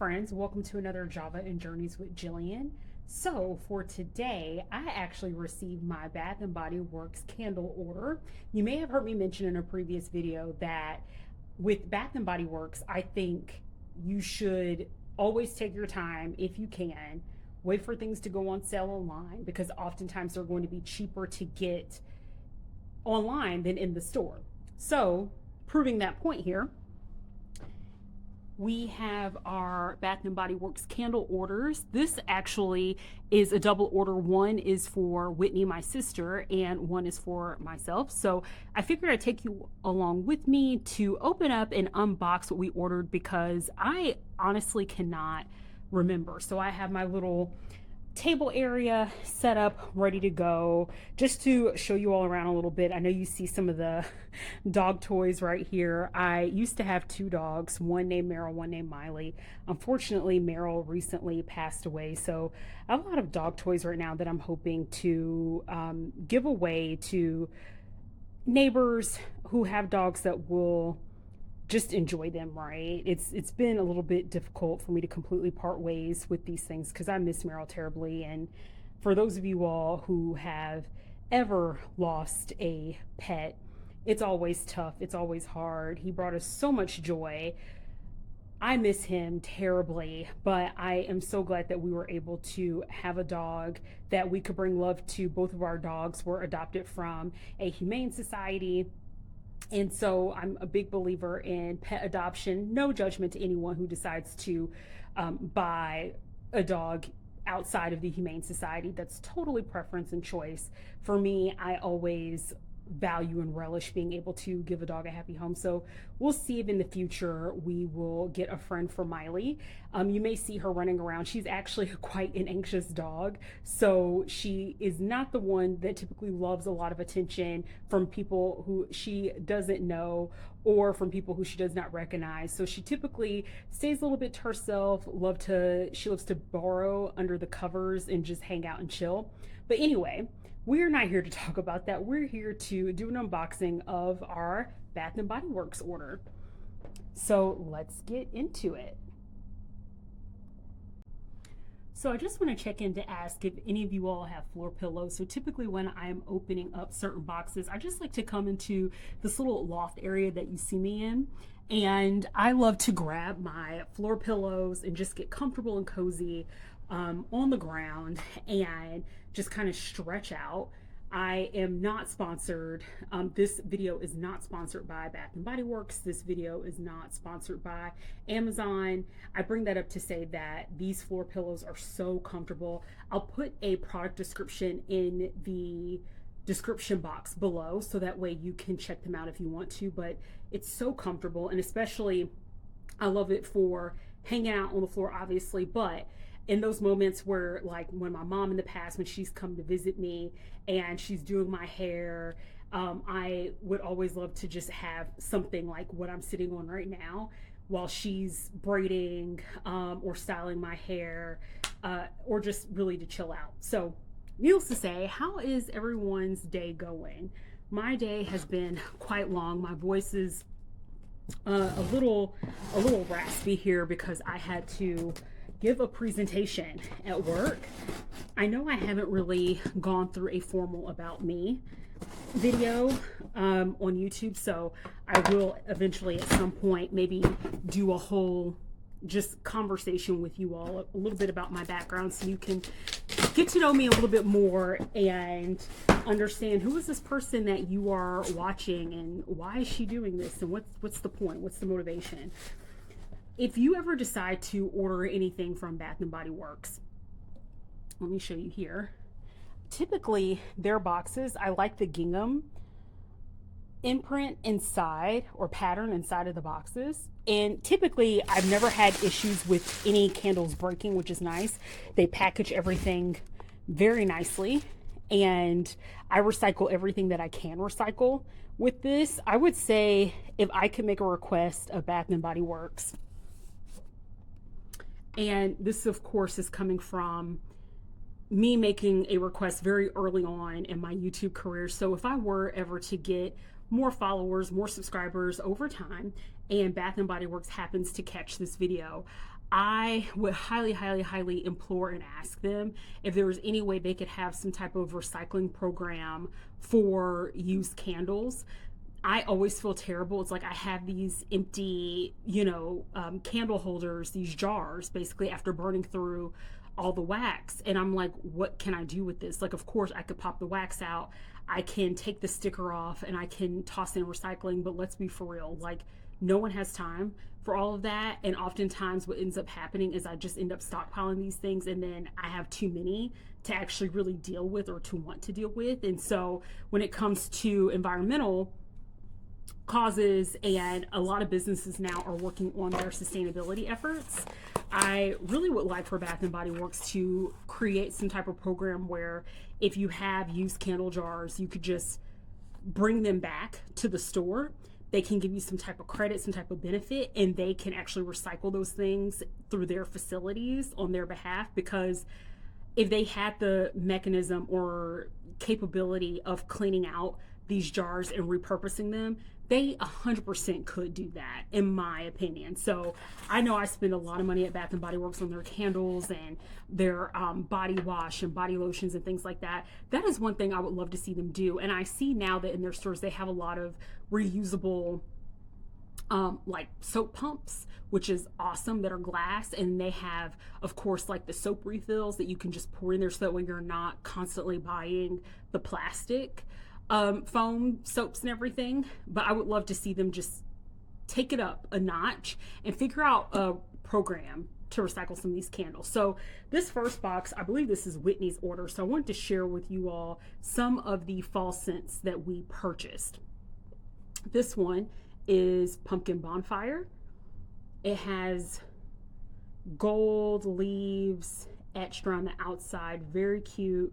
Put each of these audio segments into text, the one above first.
friends, welcome to another Java and Journeys with Jillian. So for today, I actually received my Bath and Body Works candle order. You may have heard me mention in a previous video that with Bath and Body Works, I think you should always take your time if you can. Wait for things to go on sale online because oftentimes they're going to be cheaper to get online than in the store. So proving that point here, we have our Bath and Body Works candle orders. This actually is a double order. One is for Whitney, my sister, and one is for myself. So I figured I'd take you along with me to open up and unbox what we ordered because I honestly cannot remember. So I have my little table area set up, ready to go, just to show you all around a little bit. I know you see some of the dog toys right here. I used to have two dogs, one named Meryl, one named Miley. Unfortunately, Meryl recently passed away, so I have a lot of dog toys right now that I'm hoping to give away to neighbors who have dogs that will just enjoy them, right? It's been a little bit difficult for me to completely part ways with these things because I miss Meryl terribly. And for those of you all who have ever lost a pet, it's always tough. It's always hard. He brought us so much joy. I miss him terribly, but I am so glad that we were able to have a dog that we could bring love to. Both of our dogs were adopted from a humane society. And so I'm a big believer in pet adoption. No judgment to anyone who decides to buy a dog outside of the Humane Society. That's totally preference and choice. For me, I always value and relish being able to give a dog a happy home. So we'll see if in the future we will get a friend for Miley. You may see her running around. She's actually quite an anxious dog. So she is not the one that typically loves a lot of attention from people who she doesn't know or from people who she does not recognize. So she typically stays a little bit to herself, she loves to burrow under the covers and just hang out and chill. But anyway, we're not here to talk about that. We're here to do an unboxing of our Bath and Body Works order. So let's get into it. So I just want to check in to ask if any of you all have floor pillows. So typically when I'm opening up certain boxes, I just like to come into this little loft area that you see me in. And I love to grab my floor pillows and just get comfortable and cozy on the ground and just kind of stretch out. I am not sponsored. This video is not sponsored by Bath and Body Works. This video is not sponsored by Amazon. I bring that up to say that these floor pillows are so comfortable. I'll put a product description in the description box below so that way you can check them out if you want to, but it's so comfortable. And especially I love it for hanging out on the floor, obviously, but in those moments where, like when my mom in the past, when she's come to visit me and she's doing my hair, I would always love to just have something like what I'm sitting on right now while she's braiding or styling my hair or just really to chill out. So needless to say, how is everyone's day going? My day has been quite long. My voice is a little raspy here because I had to give a presentation at work. I know I haven't really gone through a formal about me video on YouTube, so I will eventually at some point maybe do a whole just conversation with you all, a little bit about my background so you can get to know me a little bit more and understand who is this person that you are watching and why is she doing this and what's the point, what's the motivation. If you ever decide to order anything from Bath and Body Works, let me show you here. Typically, their boxes, I like the gingham imprint inside or pattern inside of the boxes. And typically, I've never had issues with any candles breaking, which is nice. They package everything very nicely. And I recycle everything that I can recycle with this. I would say if I could make a request of Bath and Body Works, and this, of course, is coming from me making a request very early on in my YouTube career. So if I were ever to get more followers, more subscribers over time, and Bath and Body Works happens to catch this video, I would highly, highly, highly implore and ask them if there was any way they could have some type of recycling program for used candles. I always feel terrible. It's like I have these empty, candle holders, these jars, basically after burning through all the wax. And I'm like, what can I do with this? Like, of course, I could pop the wax out. I can take the sticker off and I can toss it in recycling. But let's be for real. Like, no one has time for all of that. And oftentimes what ends up happening is I just end up stockpiling these things, and then I have too many to actually really deal with or to want to deal with. And so when it comes to environmental causes, and a lot of businesses now are working on their sustainability efforts, I really would like for Bath and Body Works to create some type of program where if you have used candle jars, you could just bring them back to the store. They can give you some type of credit, some type of benefit, and they can actually recycle those things through their facilities on their behalf. Because if they had the mechanism or capability of cleaning out these jars and repurposing them, they 100% could do that, in my opinion. So I know I spend a lot of money at Bath and Body Works on their candles and their body wash and body lotions and things like that. That is one thing I would love to see them do. And I see now that in their stores they have a lot of reusable like soap pumps, which is awesome, that are glass, and they have, of course, like the soap refills that you can just pour in there, so that way you're not constantly buying the plastic foam soaps and everything. But I would love to see them just take it up a notch and figure out a program to recycle some of these candles. So this first box, I believe this is Whitney's order, so I wanted to share with you all some of the fall scents that we purchased. This one is Pumpkin Bonfire. It has gold leaves etched around the outside. Very cute,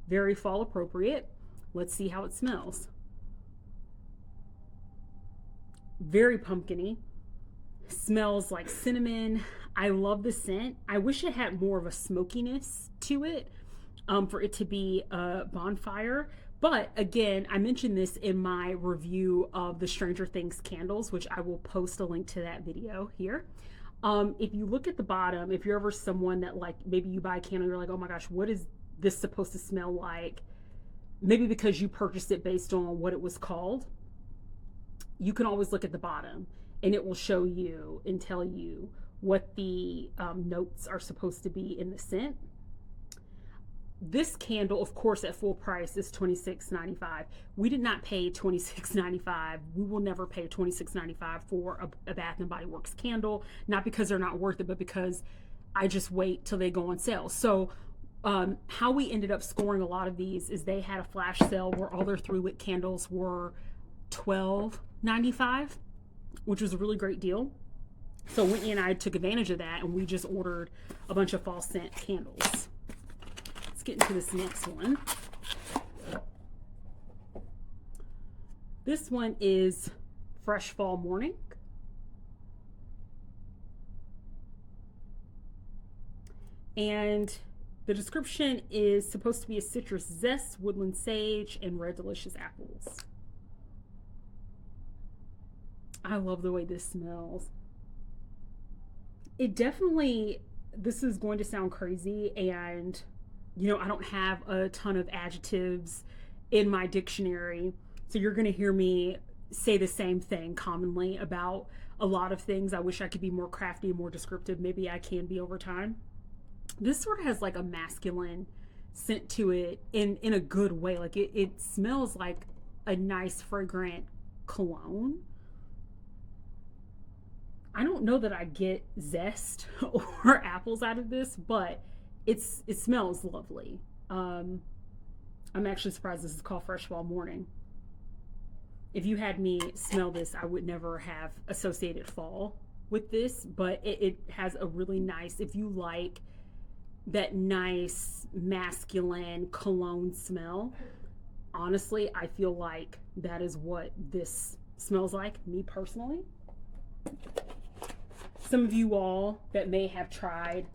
very fall appropriate. Let's see how it smells. Very pumpkin-y. Smells like cinnamon. I love the scent. I wish it had more of a smokiness to it, for it to be a bonfire. But again, I mentioned this in my review of the Stranger Things candles, which I will post a link to that video here. If you look at the bottom, if you're ever someone that, like, maybe you buy a candle, you're like, oh my gosh, what is this supposed to smell like? Maybe because you purchased it based on what it was called. You can always look at the bottom and it will show you and tell you what the notes are supposed to be in the scent. This candle, of course, at full price is $26.95. We did not pay $26.95. We will never pay $26.95 for a Bath and Body Works candle, not because they're not worth it, but because I just wait till they go on sale. So how we ended up scoring a lot of these is they had a flash sale where all their 3-wick candles were $12.95, which was a really great deal. So Whitney and I took advantage of that, and we just ordered a bunch of fall scent candles. Let's get into this next one. This one is Fresh Fall Morning. And the description is supposed to be a citrus zest, woodland sage, and red delicious apples. I love the way this smells. It definitely, this is going to sound crazy, and I don't have a ton of adjectives in my dictionary, so you're going to hear me say the same thing commonly about a lot of things. I wish I could be more crafty and more descriptive. Maybe I can be over time. This sort of has like a masculine scent to it in a good way. Like it smells like a nice fragrant cologne. I don't know that I get zest or apples out of this, but it smells lovely. I'm actually surprised this is called Fresh Fall Morning. If you had me smell this, I would never have associated fall with this, but it has a really nice, if you like that nice masculine cologne smell, honestly, I feel like that is what this smells like, me personally. Some of you all that may have tried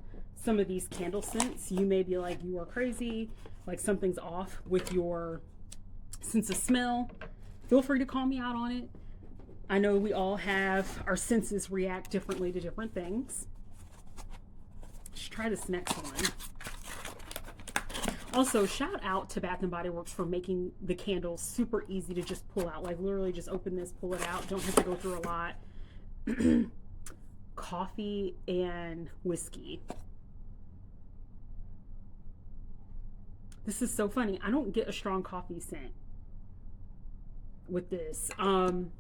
some of these candle scents, you may be like, you are crazy, like something's off with your sense of smell. Feel free to call me out on it. I know we all have, our senses react differently to different things. Let's try this next one. Also, shout out to Bath and Body Works for making the candles super easy to just pull out. Like literally just open this, pull it out. Don't have to go through a lot. Coffee and whiskey. This is so funny. I don't get a strong coffee scent with this. And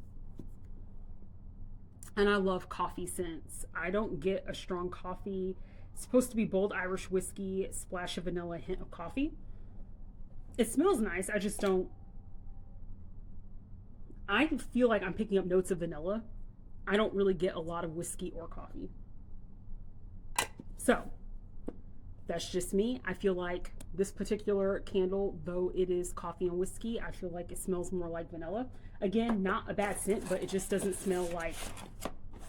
I love coffee scents. I don't get a strong coffee. It's supposed to be bold Irish whiskey, splash of vanilla, hint of coffee. It smells nice. I just don't. I feel like I'm picking up notes of vanilla. I don't really get a lot of whiskey or coffee. So that's just me. I feel like this particular candle, though it is coffee and whiskey, I feel like it smells more like vanilla. Again, not a bad scent, but it just doesn't smell like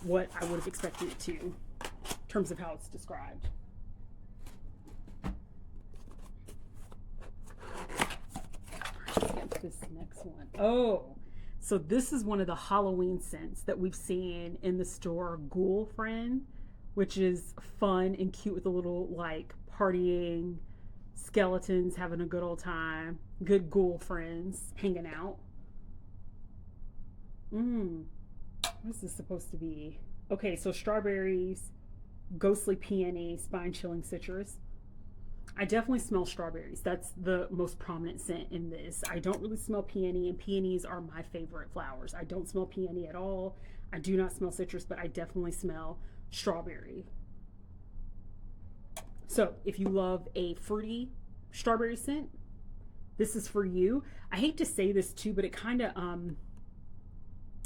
what I would have expected it to in terms of how it's described. Let's get this next one. Oh, so this is one of the Halloween scents that we've seen in the store, Ghoul Friend, which is fun and cute with a little like partying, skeletons having a good old time, good ghoul friends hanging out. What is this supposed to be? Okay, so strawberries, ghostly peony, spine-chilling citrus. I definitely smell strawberries. That's the most prominent scent in this. I don't really smell peony, and peonies are my favorite flowers. I don't smell peony at all. I do not smell citrus, but I definitely smell strawberry. So if you love a fruity strawberry scent, this is for you. I hate to say this too, but it kind of,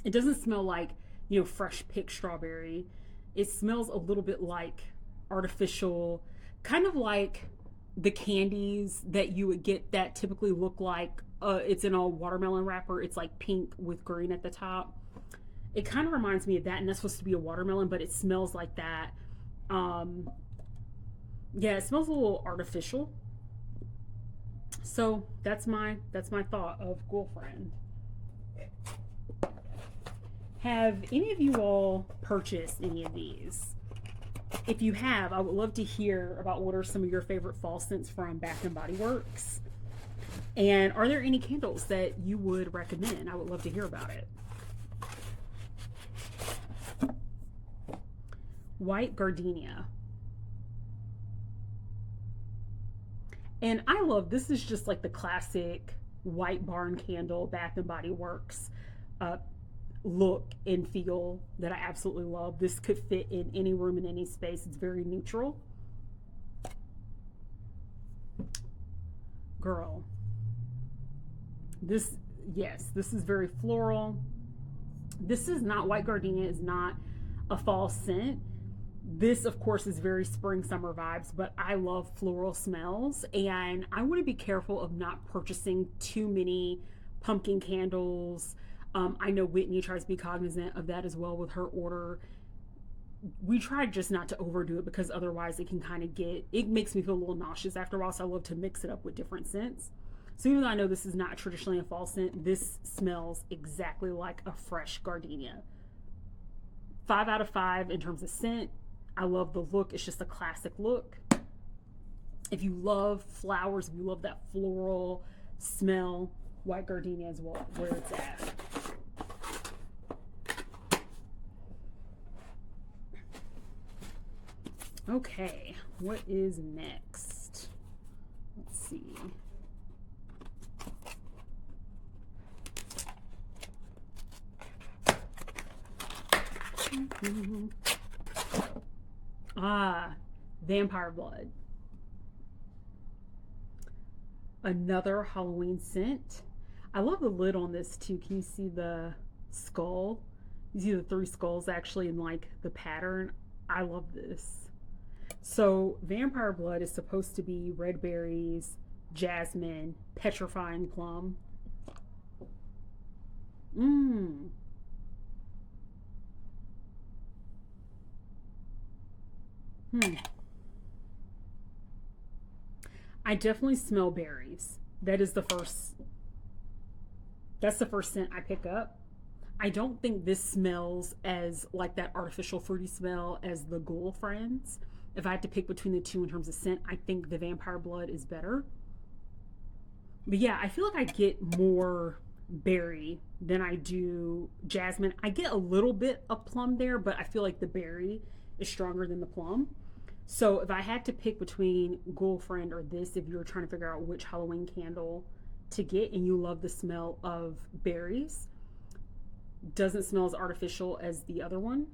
it doesn't smell like, you know, fresh picked strawberry. It smells a little bit like artificial, kind of like the candies that you would get that typically look like it's in a watermelon wrapper. It's like pink with green at the top. It kind of reminds me of that, and that's supposed to be a watermelon, but it smells like that. Yeah, it smells a little artificial. So that's my thought of Girlfriend. Have any of you all purchased any of these? If you have, I would love to hear about what are some of your favorite fall scents from Bath and Body Works. And are there any candles that you would recommend? I would love to hear about it. White gardenia. And I love, this is just like the classic white barn candle, Bath and Body Works look and feel that I absolutely love. This could fit in any room, in any space. It's very neutral. Girl, this, yes, this is very floral. This is not, white gardenia is not a fall scent. This, of course, is very spring, summer vibes, but I love floral smells, and I want to be careful of not purchasing too many pumpkin candles. I know Whitney tries to be cognizant of that as well with her order. We try just not to overdo it because otherwise it can kind of get, it makes me feel a little nauseous after a while, so I love to mix it up with different scents. So even though I know this is not traditionally a fall scent, this smells exactly like a fresh gardenia. 5 out of 5 in terms of scent. I love the look. It's just a classic look. If you love flowers, if you love that floral smell, white gardenia is where it's at. Okay, what is next? Let's see. Vampire blood. Another Halloween scent. I love the lid on this too. Can you see the skull? You see the 3 skulls actually in like the pattern. I love this. So vampire blood is supposed to be red berries, jasmine, petrifying plum. I definitely smell berries. That's the first scent I pick up. I don't think this smells as like that artificial fruity smell as the Ghoul Friends. if I had to pick between the two in terms of scent, I think the Vampire Blood is better. But yeah, I feel like I get more berry than I do jasmine. I get a little bit of plum there, but I feel like the berry is stronger than the plum. So if I had to pick between Girlfriend or this, if you were trying to figure out which Halloween candle to get and you love the smell of berries, doesn't smell as artificial as the other one,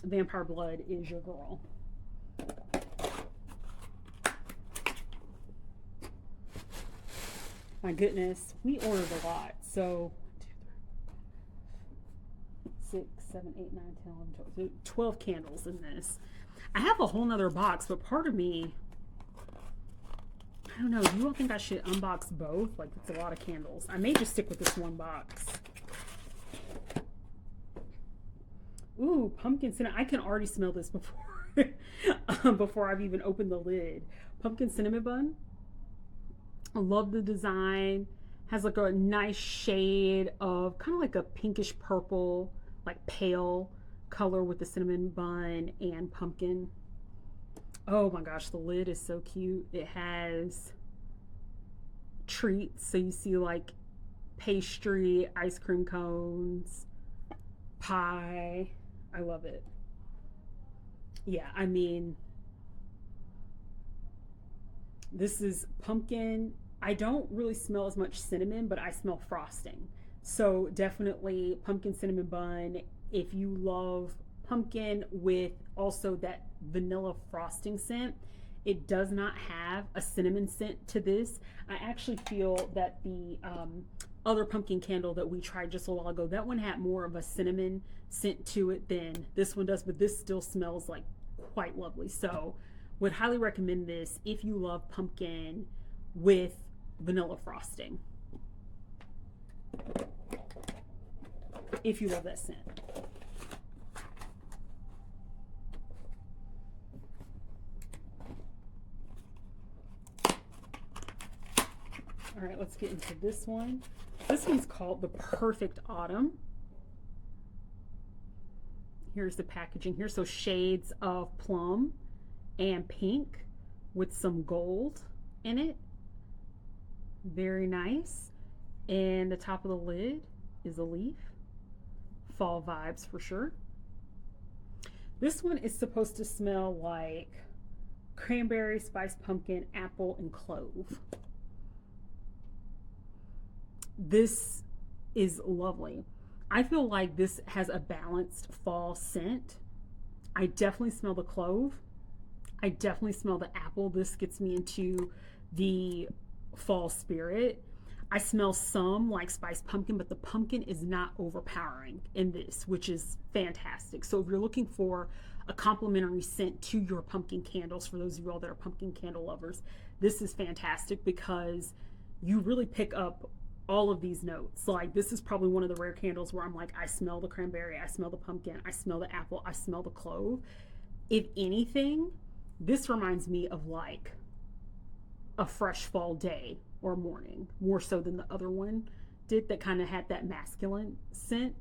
Vampire Blood is your girl. My goodness, we ordered a lot. So 6, 7, 8, 9, 10, 11, 12 candles in this. I have a whole nother box, but part of me, I don't know, you don't think I should unbox both? Like, it's a lot of candles. I may just stick with this one box. Ooh, pumpkin cinnamon. I can already smell this before before I've even opened the lid. Pumpkin cinnamon bun. I love the design. Has like a nice shade of kind of like a pinkish purple, like pale color with the cinnamon bun and pumpkin. Oh my gosh, the lid is so cute. It has treats, so you see like pastry, ice cream cones, pie. I love it. Yeah, I mean, this is pumpkin. I don't really smell as much cinnamon, but I smell frosting. So definitely pumpkin cinnamon bun. If you love pumpkin with also that vanilla frosting scent, it does not have a cinnamon scent to this. I actually feel that the other pumpkin candle that we tried just a while ago, that one had more of a cinnamon scent to it than this one does, but this still smells like quite lovely. So would highly recommend this if you love pumpkin with vanilla frosting, if you love that scent. All right, let's get into this one. This one's called the Perfect Autumn. Here's the packaging here. So shades of plum and pink with some gold in it. Very nice. And the top of the lid is a leaf. Fall vibes for sure. This one is supposed to smell like cranberry, spiced pumpkin, apple, and clove. This is lovely. I feel like this has a balanced fall scent. I definitely smell the clove. I definitely smell the apple. This gets me into the fall spirit. I smell some like spiced pumpkin, but the pumpkin is not overpowering in this, which is fantastic. So if you're looking for a complementary scent to your pumpkin candles, for those of you all that are pumpkin candle lovers, this is fantastic because you really pick up all of these notes. Like, this is probably one of the rare candles where I'm like, I smell the cranberry, I smell the pumpkin, I smell the apple, I smell the clove. If anything, this reminds me of like a fresh fall day or morning, more so than the other one did that kind of had that masculine scent.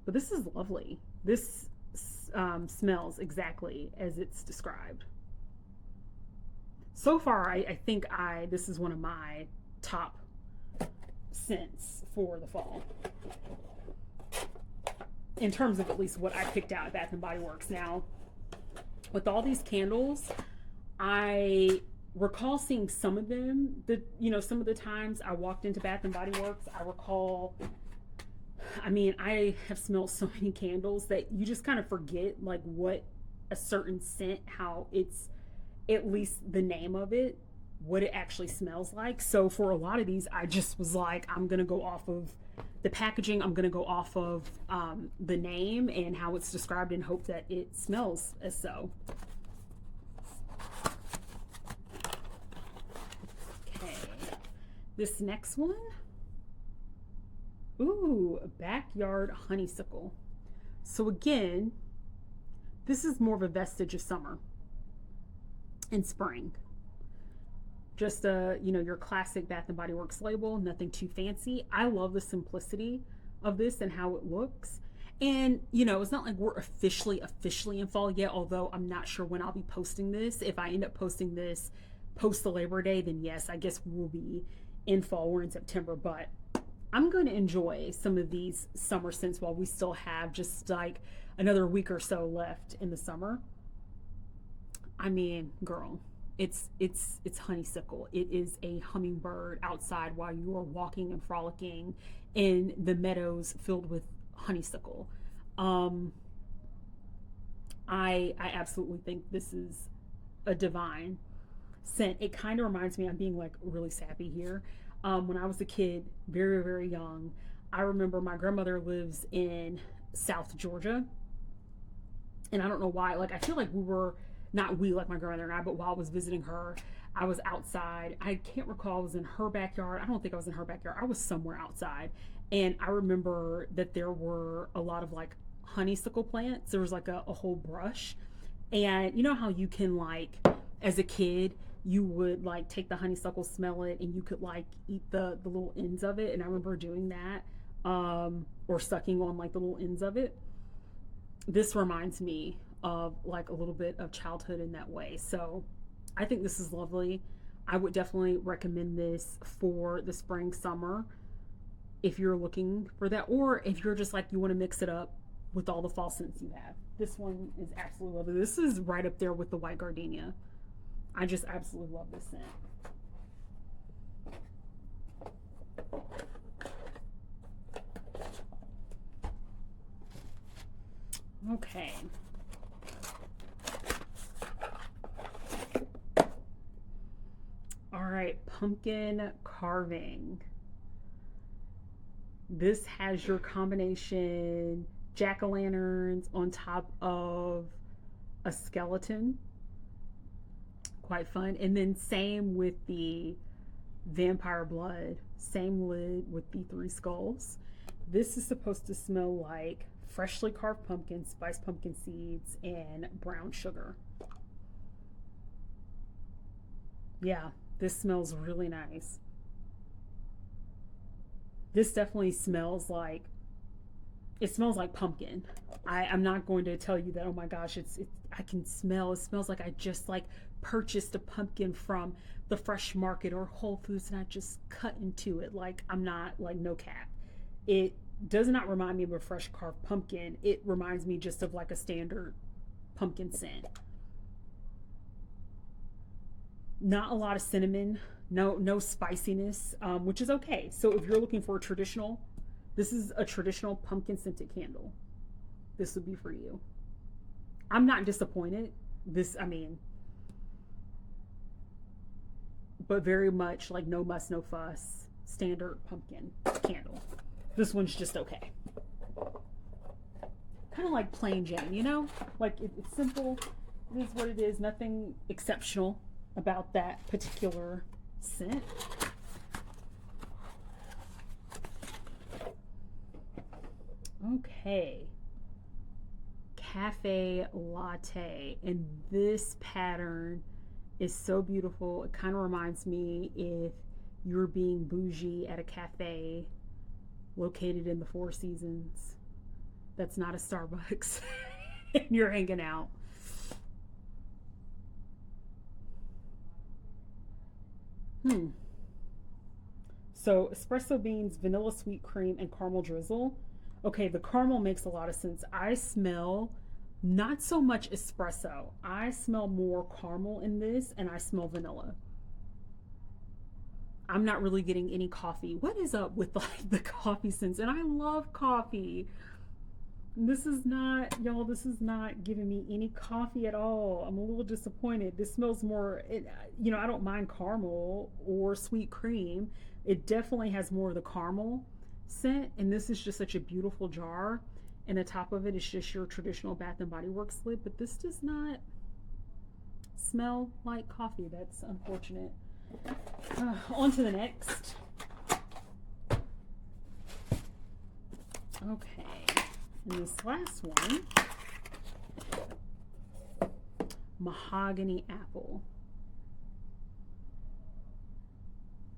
But this is lovely. This smells exactly as it's described. So far, I think this is one of my top scents for the fall, in terms of at least what I picked out at Bath and Bodyworks. Now, with all these candles, I recall seeing some of them, some of the times I walked into Bath and Bodyworks, I recall, I mean, I have smelled so many candles that you just kind of forget like what a certain scent, how it's at least the name of it, what it actually smells like. So for a lot of these, I just was like, I'm gonna go off of the packaging, I'm gonna go off of the name and how it's described and hope that it smells as so. Okay, this next one, ooh, backyard honeysuckle. So again, this is more of a vestige of summer and spring. Just your classic Bath and Body Works label, nothing too fancy. I love the simplicity of this and how it looks. And, you know, it's not like we're officially in fall yet, although I'm not sure when I'll be posting this. If I end up posting this post the Labor Day, then yes, I guess we'll be in fall. We're in September, but I'm going to enjoy some of these summer scents while we still have just like another week or so left in the summer. I mean, girl, it's honeysuckle. It is a hummingbird outside while you are walking and frolicking in the meadows filled with honeysuckle. Um, I absolutely think this is a divine scent. It kind of reminds me, I'm being like really sappy here. When I was a kid, very, very young, I remember my grandmother lives in South Georgia. And I don't know why, like, I feel like we were, not we, like my grandmother and I, but while I was visiting her, I was outside. I can't recall, I was in her backyard. I don't think I was in her backyard. I was somewhere outside. And I remember that there were a lot of like honeysuckle plants. There was like a whole brush. And you know how you can like, as a kid, you would like take the honeysuckle, smell it, and you could like eat the little ends of it. And I remember doing that, or sucking on like the little ends of it. This reminds me of like a little bit of childhood in that way. So I think this is lovely. I would definitely recommend this for the spring, summer, if you're looking for that, or if you're just like you want to mix it up with all the fall scents you have. This one is absolutely lovely. This is right up there with the white gardenia. I just absolutely love this scent. Okay. All right, pumpkin carving. This has your combination jack-o'-lanterns on top of a skeleton. Quite fun. And then same with the vampire blood, same lid with the 3 skulls. This is supposed to smell like freshly carved pumpkin, spiced pumpkin seeds, and brown sugar. Yeah, this smells really nice. This definitely smells like, it smells like pumpkin. I'm not going to tell you that, oh my gosh, I can smell, it smells like I just like purchased a pumpkin from the fresh market or Whole Foods and I just cut into it. Like, I'm not, like, no cap. It does not remind me of a fresh carved pumpkin. It reminds me just of like a standard pumpkin scent. Not a lot of cinnamon, no spiciness, which is okay. So if you're looking for a traditional, this is a traditional pumpkin scented candle. This would be for you. I'm not disappointed. This, I mean, but very much like no muss, no fuss, standard pumpkin candle. This one's just okay. Kind of like plain Jane, you know? Like it's simple. It is what it is. Nothing exceptional about that particular scent. Okay. Cafe latte. And this pattern is so beautiful. It kind of reminds me if you're being bougie at a cafe located in the Four Seasons that's not a Starbucks and you're hanging out. So espresso beans, vanilla sweet cream, and caramel drizzle. Okay, the caramel makes a lot of sense. I smell not so much espresso. I smell more caramel in this, and I smell vanilla. I'm not really getting any coffee. What is up with like the coffee scents? And I love coffee. This is not, y'all, this is not giving me any coffee at all. I'm a little disappointed. This smells more, you know, I don't mind caramel or sweet cream. It definitely has more of the caramel scent. And this is just such a beautiful jar. And the top of it is just your traditional Bath and Body Works lid. But this does not smell like coffee. That's unfortunate. On to the next. Okay. And this last one, mahogany apple.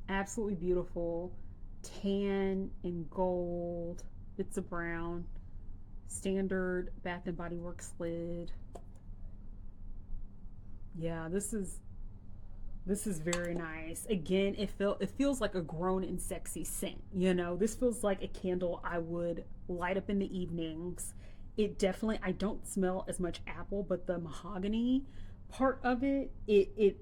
Absolutely beautiful. Tan and gold, bits of brown. Standard Bath and Body Works lid. Yeah, this is very nice. Again, it feels like a grown and sexy scent. You know, this feels like a candle I would light up in the evenings. It definitely, I don't smell as much apple, but the mahogany part of it, it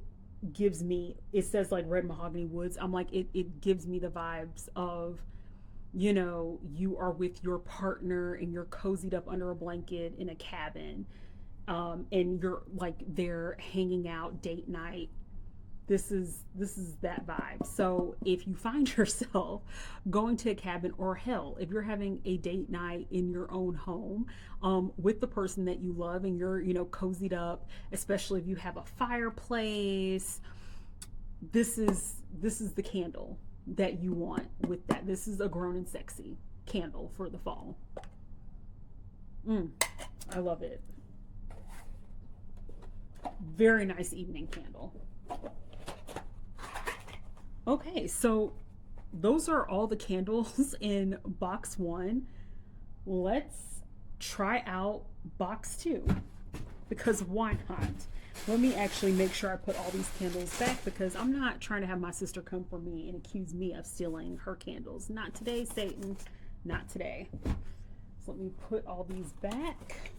gives me, it says like red mahogany woods. I'm like, it gives me the vibes of, you know, you are with your partner and you're cozied up under a blanket in a cabin, and you're like they're hanging out date night. This is that vibe. So if you find yourself going to a cabin, or hell, if you're having a date night in your own home, with the person that you love, and you're, you know, cozied up, especially if you have a fireplace, this is the candle that you want with that. This is a grown and sexy candle for the fall. I love it. Very nice evening candle. Okay, so those are all the candles in box 1. Let's try out box 2, because why not? Let me actually make sure I put all these candles back, because I'm not trying to have my sister come for me and accuse me of stealing her candles. Not today, Satan. Not today. So let me put all these back,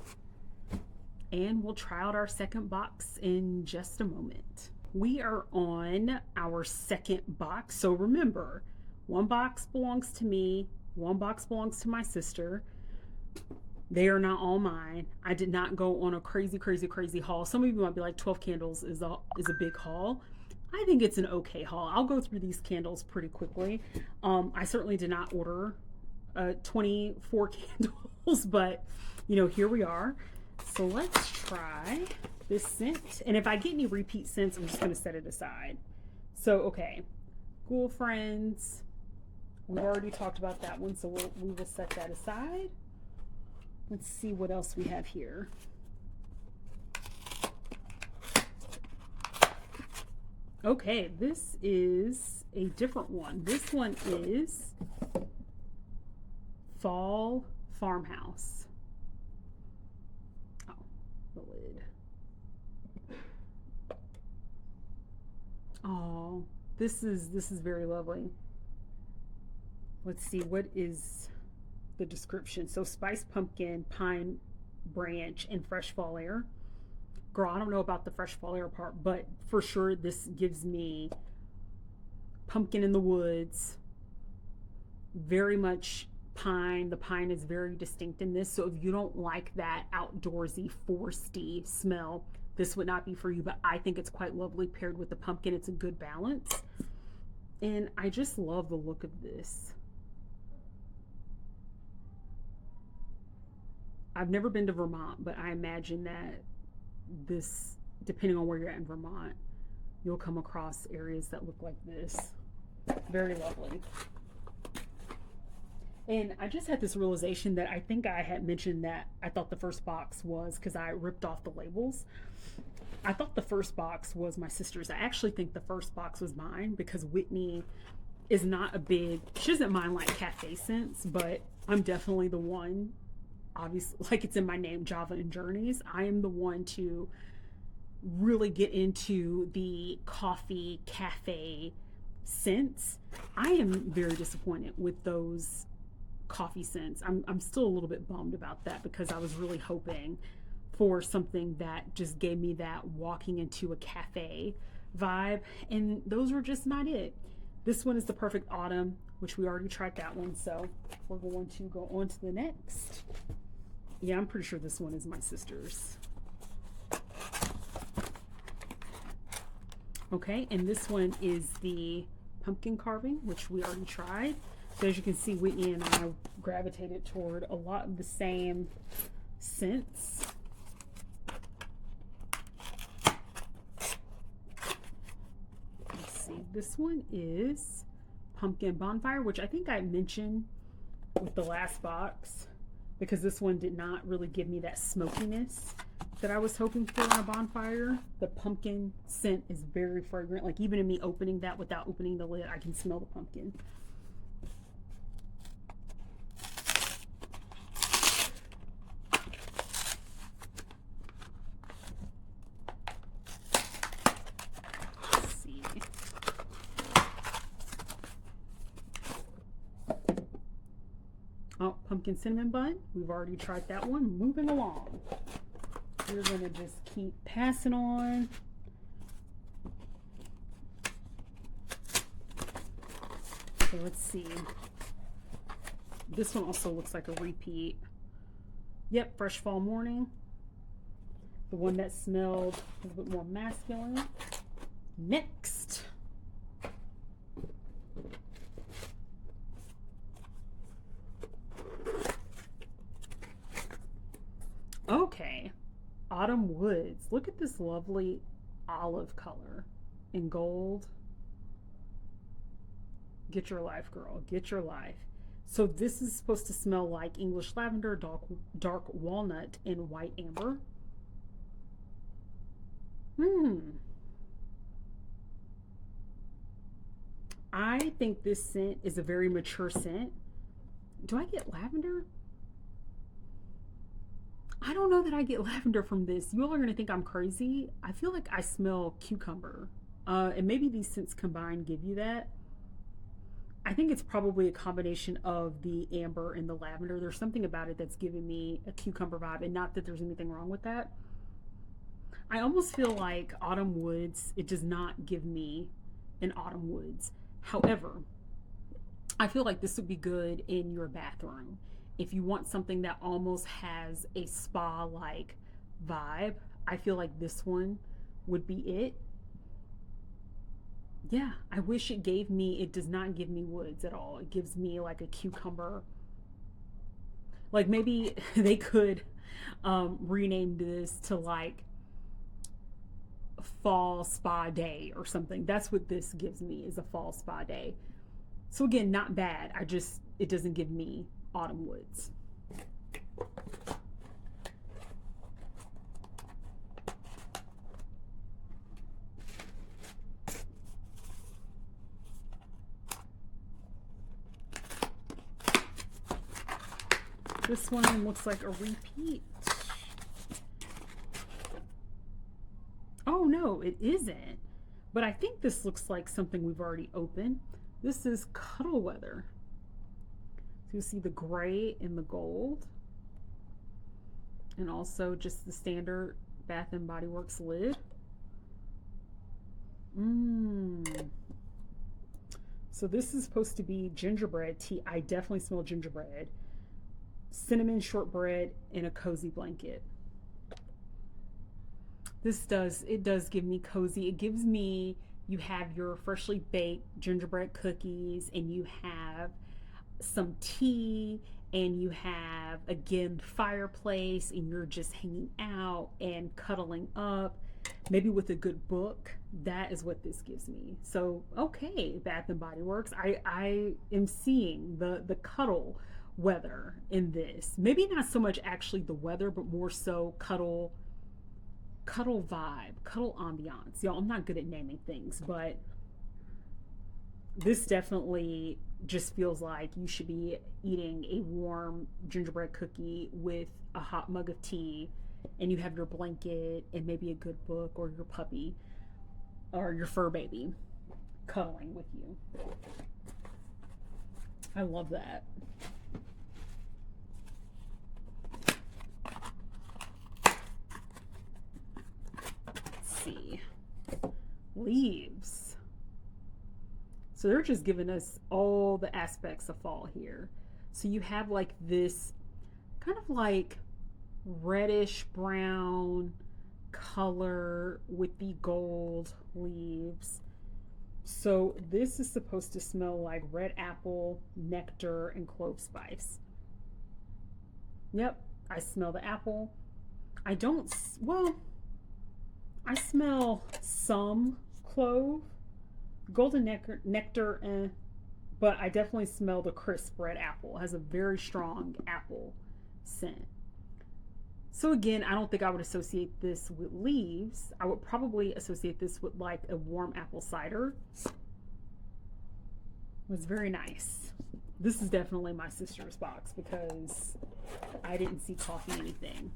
and we'll try out our second box in just a moment. We are on our second box. So remember, one box belongs to me, one box belongs to my sister. They are not all mine. I did not go on a crazy haul. Some of you might be like, 12 candles is a big haul. I think it's an okay haul. I'll go through these candles pretty quickly. I certainly did not order 24 candles, but you know, here we are. So let's try this scent, and if I get any repeat scents, I'm just going to set it aside. So okay, Ghoul Friends, we've already talked about that one, so we will set that aside. Let's see what else we have here. Okay, this is a different one. This one is Fall Farmhouse. Oh, the lid. Oh, this is very lovely. Let's see, what is the description? So spiced pumpkin, pine branch, and fresh fall air. Girl, I don't know about the fresh fall air part, but for sure this gives me pumpkin in the woods. Very much pine. The pine is very distinct in this. So if you don't like that outdoorsy, foresty smell, this would not be for you, but I think it's quite lovely paired with the pumpkin. It's a good balance. And I just love the look of this. I've never been to Vermont, but I imagine that this, depending on where you're at in Vermont, you'll come across areas that look like this. Very lovely. And I just had this realization that I think I had mentioned that I thought the first box was, because I ripped off the labels, I thought the first box was my sister's. I actually think the first box was mine, because Whitney is not a big, she doesn't mind like cafe scents, but I'm definitely the one, obviously, like it's in my name, Javaandjourneys. I am the one to really get into the coffee cafe scents. I am very disappointed with those coffee scents. I'm still a little bit bummed about that, because I was really hoping for something that just gave me that walking into a cafe vibe, and those were just not it. This one is the perfect autumn, which we already tried that one, so we're going to go on to the next. Yeah, I'm pretty sure this one is my sister's. Okay, and this one is the pumpkin carving, which we already tried. So as you can see, Whitney and I gravitated toward a lot of the same scents. Let's see, this one is Pumpkin Bonfire, which I think I mentioned with the last box, because this one did not really give me that smokiness that I was hoping for in a bonfire. The pumpkin scent is very fragrant. Like even in me opening that without opening the lid, I can smell the pumpkin. Oh, pumpkin cinnamon bun. We've already tried that one. Moving along. We're going to just keep passing on. So let's see. This one also looks like a repeat. Yep, Fresh Fall Morning. The one that smelled a little bit more masculine. Next. Okay, Autumn Woods. Look at this lovely olive color in gold. Get your life, girl. Get your life. So this is supposed to smell like English lavender, dark walnut, and white amber. I think this scent is a very mature scent. Do I get lavender? I don't know that I get lavender from this. You all are going to think I'm crazy. I feel like I smell cucumber. And maybe these scents combined give you that. I think it's probably a combination of the amber and the lavender. There's something about it that's giving me a cucumber vibe, and not that there's anything wrong with that. I almost feel like Autumn Woods, it does not give me an Autumn Woods. However, I feel like this would be good in your bathroom. If you want something that almost has a spa-like vibe, I feel like this one would be it. Yeah, I wish it gave me, it does not give me woods at all. It gives me like a cucumber. Like maybe they could rename this to like Fall Spa Day or something. That's what this gives me, is a Fall Spa Day. So again, not bad. It doesn't give me Autumn Woods. This one looks like a repeat. Oh no, it isn't. But I think this looks like something we've already opened. This is Cuddle Weather. So you see the gray and the gold. And also just the standard Bath and Bodyworks lid. So this is supposed to be gingerbread tea. I definitely smell gingerbread. Cinnamon shortbread and a cozy blanket. It does give me cozy. It gives me, you have your freshly baked gingerbread cookies, and you have some tea, and you have, again, fireplace, and you're just hanging out and cuddling up, maybe with a good book. That is what this gives me. So, okay, Bath and Body Works. I am seeing the cuddle weather in this. Maybe not so much actually the weather, but more so cuddle vibe, cuddle ambiance. Y'all, I'm not good at naming things, but this definitely just feels like you should be eating a warm gingerbread cookie with a hot mug of tea, and you have your blanket and maybe a good book, or your puppy or your fur baby cuddling with you. I love that. Leaves. So they're just giving us all the aspects of fall here. So you have like this kind of like reddish brown color with the gold leaves. So this is supposed to smell like red apple, nectar, and clove spice. Yep, I smell the apple. I smell some clove, golden nectar, but I definitely smell the crisp red apple. It has a very strong apple scent. So again, I don't think I would associate this with leaves. I would probably associate this with like a warm apple cider. It was very nice. This is definitely my sister's box because I didn't see coffee anything.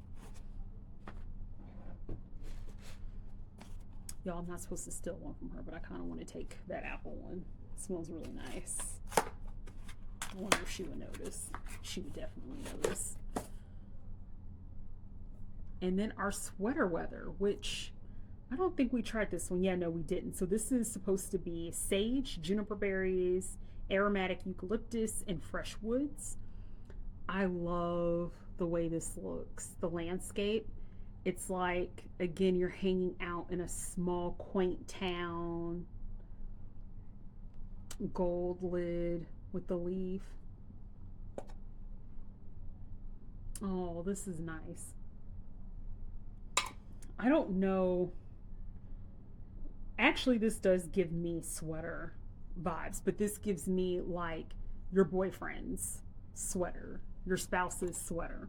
Y'all, I'm not supposed to steal one from her, but I kind of want to take that apple one. It smells really nice. I wonder if she would notice. She would definitely notice. And then our sweater weather, which I don't think we tried this one. Yeah, no, we didn't. So this is supposed to be sage, juniper berries, aromatic eucalyptus, and fresh woods. I love the way this looks, the landscape. It's like, again, you're hanging out in a small, quaint town. Gold lid with the leaf. Oh, this is nice. I don't know. Actually, this does give me sweater vibes, but this gives me like your boyfriend's sweater, your spouse's sweater.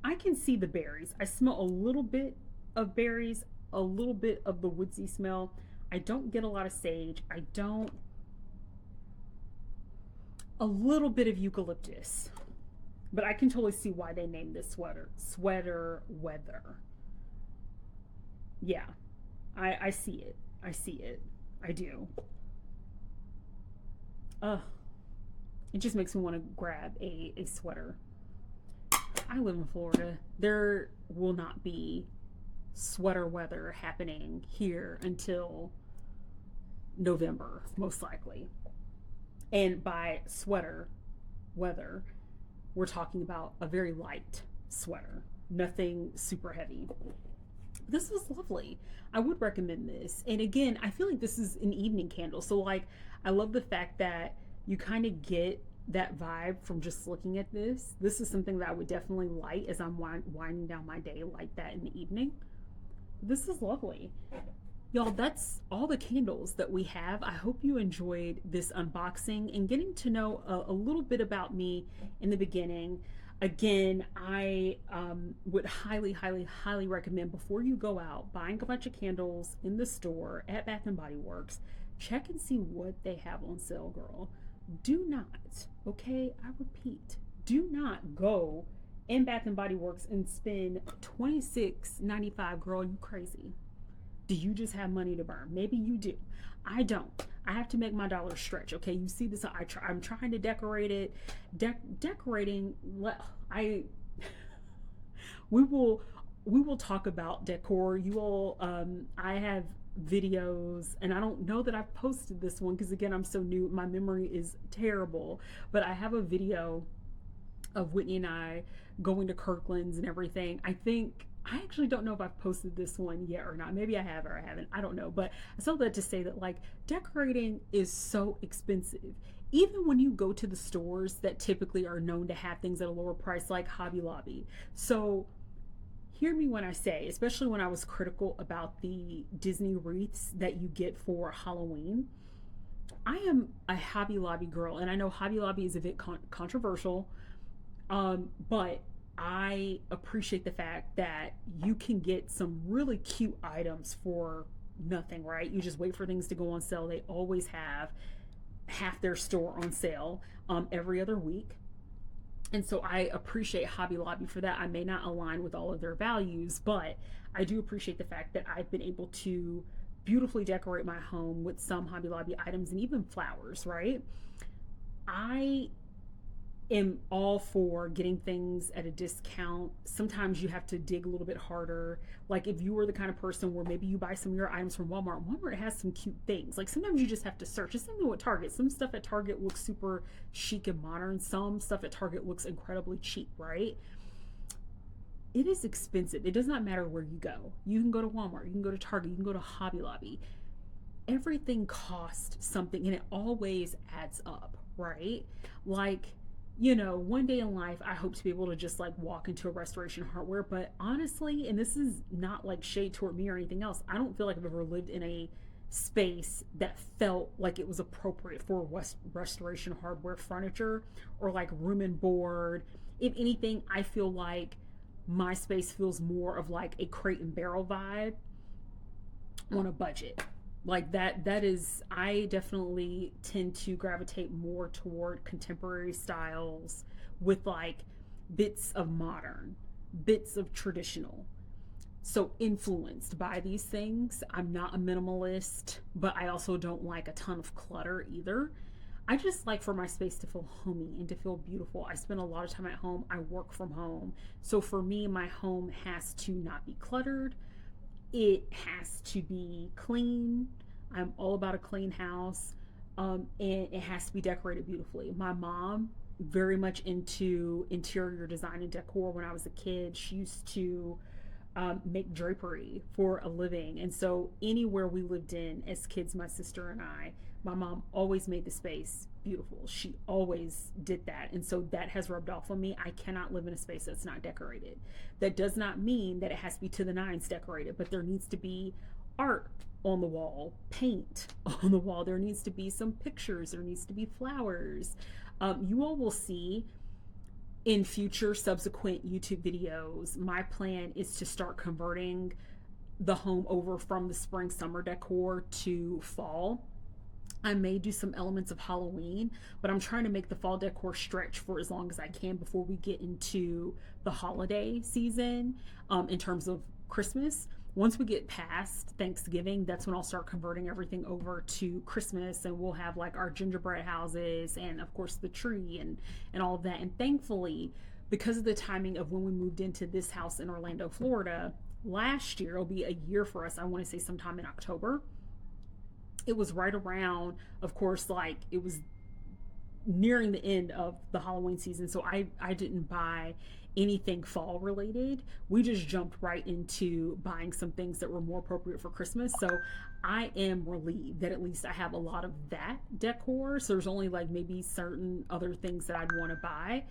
I can see the berries. I smell a little bit of berries, a little bit of the woodsy smell. I don't get a lot of sage. I don't. A little bit of eucalyptus. But I can totally see why they named this sweater. Sweater weather. Yeah. I see it. I see it. I do. It just makes me want to grab a sweater. I live in Florida. There will not be sweater weather happening here until November, most likely. And by sweater weather, we're talking about a very light sweater, nothing super heavy. This was lovely. I would recommend this. And again, I feel like this is an evening candle. So like, I love the fact that you kind of get that vibe from just looking at this. This is something that I would definitely light as I'm winding down my day like that in the evening. This is lovely. Y'all, that's all the candles that we have. I hope you enjoyed this unboxing and getting to know a little bit about me in the beginning. Again, I would highly, highly, highly recommend before you go out buying a bunch of candles in the store at Bath and Bodyworks, check and see what they have on sale, girl. Do not, okay, I repeat, do not go in Bath and Bodyworks and spend $26.95, girl, you crazy. Do you just have money to burn? Maybe you do. I don't. I have to make my dollar stretch. Okay, you see this? I'm trying to decorate it. Decorating. We will talk about decor. You all. I have videos, and I don't know that I've posted this one because again, I'm so new. My memory is terrible. But I have a video of Whitney and I going to Kirkland's and everything. I actually don't know if I've posted this one yet or not. Maybe I have or I haven't. I don't know. But I saw that to say that like decorating is so expensive. Even when you go to the stores that typically are known to have things at a lower price like Hobby Lobby. So hear me when I say, especially when I was critical about the Disney wreaths that you get for Halloween. I am a Hobby Lobby girl, and I know Hobby Lobby is a bit controversial, but I appreciate the fact that you can get some really cute items for nothing, right? You just wait for things to go on sale. They always have half their store on sale every other week. And so I appreciate Hobby Lobby for that. I may not align with all of their values, but I do appreciate the fact that I've been able to beautifully decorate my home with some Hobby Lobby items and even flowers, right? I am all for getting things at a discount. Sometimes you have to dig a little bit harder. Like if you were the kind of person where maybe you buy some of your items from Walmart, Walmart has some cute things. Like sometimes you just have to search. It's something with Target. Some stuff at Target looks super chic and modern. Some stuff at Target looks incredibly cheap, right? It is expensive. It does not matter where you go. You can go to Walmart, you can go to Target, you can go to Hobby Lobby. Everything costs something and it always adds up, right? Like, you know, one day in life, I hope to be able to just like walk into a Restoration Hardware. But honestly, and this is not like shade toward me or anything else, I don't feel like I've ever lived in a space that felt like it was appropriate for Restoration Hardware furniture or like room and board. If anything, I feel like my space feels more of like a Crate and Barrel vibe on a budget. Like that is, I definitely tend to gravitate more toward contemporary styles with like bits of modern, bits of traditional. so influenced by these things. I'm not a minimalist, but I also don't like a ton of clutter either. I just like for my space to feel homey and to feel beautiful. I spend a lot of time at home. I work from home. So for me, my home has to not be cluttered. It has to be clean. I'm all about a clean house. And it has to be decorated beautifully. My mom, very much into interior design and decor when I was a kid. She used to make drapery for a living. And so anywhere we lived in as kids, my sister and I, my mom always made the space beautiful. She always did that. And so that has rubbed off on me. I cannot live in a space that's not decorated. That does not mean that it has to be to the nines decorated, but there needs to be art on the wall, paint on the wall. There needs to be some pictures. There needs to be flowers. You all will see in future subsequent YouTube videos, my plan is to start converting the home over from the spring summer decor to fall. I may do some elements of Halloween, but I'm trying to make the fall decor stretch for as long as I can before we get into the holiday season, in terms of Christmas. Once we get past Thanksgiving, that's when I'll start converting everything over to Christmas, and we'll have like our gingerbread houses and of course the tree and all of that. And thankfully, because of the timing of when we moved into this house in Orlando, Florida, last year, it'll be a year for us. I want to say sometime in October. It was right around, of course, like it was nearing the end of the Halloween season. So I didn't buy anything fall related. We just jumped right into buying some things that were more appropriate for Christmas. So I am relieved that at least I have a lot of that decor. So there's only like maybe certain other things that I'd want to buy.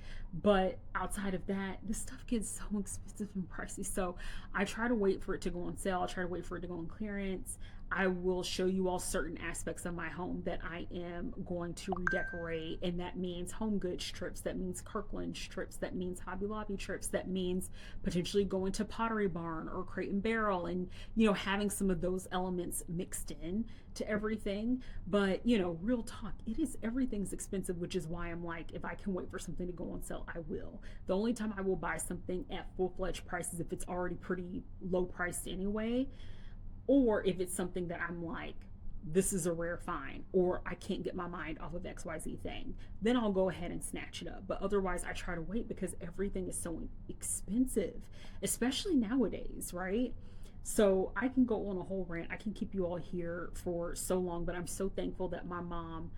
But outside of that, this stuff gets so expensive and pricey. So I try to wait for it to go on sale. I try to wait for it to go on clearance. I will show you all certain aspects of my home that I am going to redecorate, and that means home goods trips, that means Kirkland trips, that means Hobby Lobby trips, that means potentially going to Pottery Barn or Crate and Barrel, and having some of those elements mixed in to everything. But real talk, everything's expensive, which is why I'm like, if I can wait for something to go on sale, I will. The only time I will buy something at full-fledged prices if it's already pretty low priced anyway, or if it's something that I'm like, this is a rare find, or I can't get my mind off of XYZ thing, then I'll go ahead and snatch it up. But otherwise, I try to wait because everything is so expensive, especially nowadays, right? So I can go on a whole rant. I can keep you all here for so long, but I'm so thankful that my mom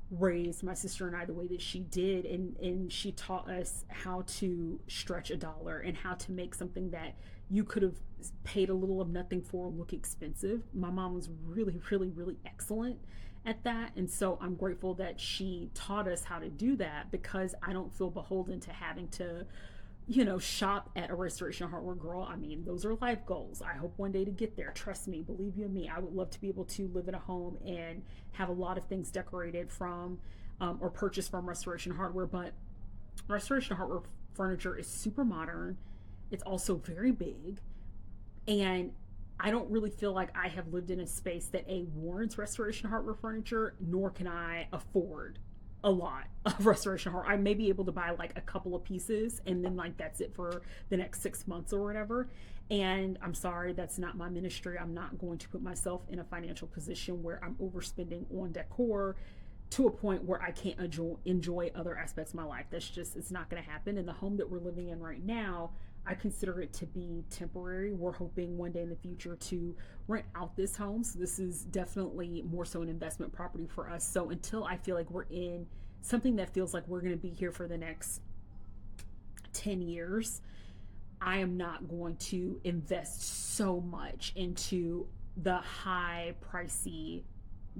raised my sister and I the way that she did, and she taught us how to stretch a dollar and how to make something that you could have paid a little of nothing for look expensive. My mom was really, really, really excellent at that, and so I'm grateful that she taught us how to do that, because I don't feel beholden to having to shop at a Restoration Hardware. Girl, I mean, those are life goals. I hope one day to get there. Trust me, believe you me, I would love to be able to live in a home and have a lot of things decorated from or purchased from Restoration Hardware. But Restoration Hardware furniture is super modern. It's also very big, and I don't really feel like I have lived in a space that warrants Restoration Hardware furniture, nor can I afford a lot of Restoration Hardware. I may be able to buy like a couple of pieces, and then like that's it for the next 6 months or whatever. And I'm sorry, that's not my ministry. I'm not going to put myself in a financial position where I'm overspending on decor to a point where I can't enjoy other aspects of my life. It's not going to happen. And the home that we're living in right now, I consider it to be temporary. We're hoping one day in the future to rent out this home. So this is definitely more so an investment property for us. So until I feel like we're in something that feels like we're going to be here for the next 10 years, I am not going to invest so much into the high pricey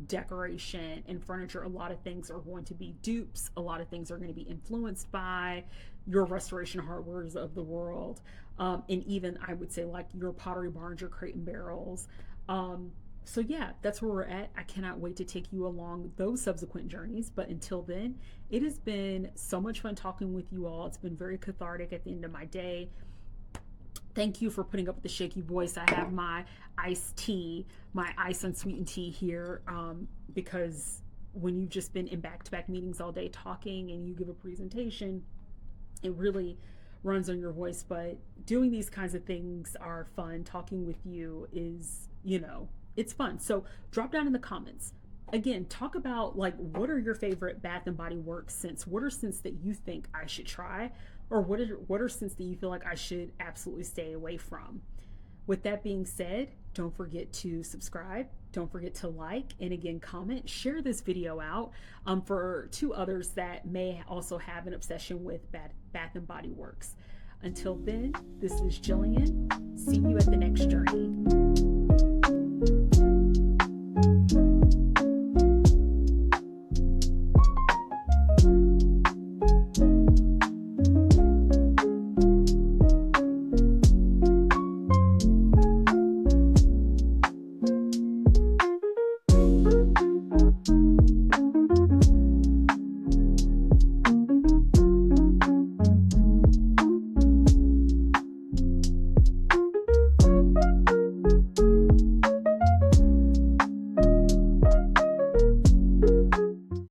decoration and furniture. A lot of things are going to be dupes. A lot of things are going to be influenced by your Restoration Hardwares of the world, and even I would say like your Pottery Barns, your Crate and Barrels. So yeah, that's where we're at. I cannot wait to take you along those subsequent journeys. But until then, it has been so much fun talking with you all. It's been very cathartic at the end of my day. Thank you for putting up with the shaky voice. I have my iced tea, my ice unsweetened tea here, because when you've just been in back-to-back meetings all day talking and you give a presentation, it really runs on your voice, but doing these kinds of things are fun. Talking with you is, you know, it's fun. So drop down in the comments. Again, talk about like, what are your favorite Bath and Body Works scents? What are scents that you think I should try? Or what are scents that you feel like I should absolutely stay away from? With that being said, don't forget to subscribe. Don't forget to like, and again, comment, share this video out for 2 others that may also have an obsession with Bath and Body Works. Until then, this is Jillian. See you at the next journey.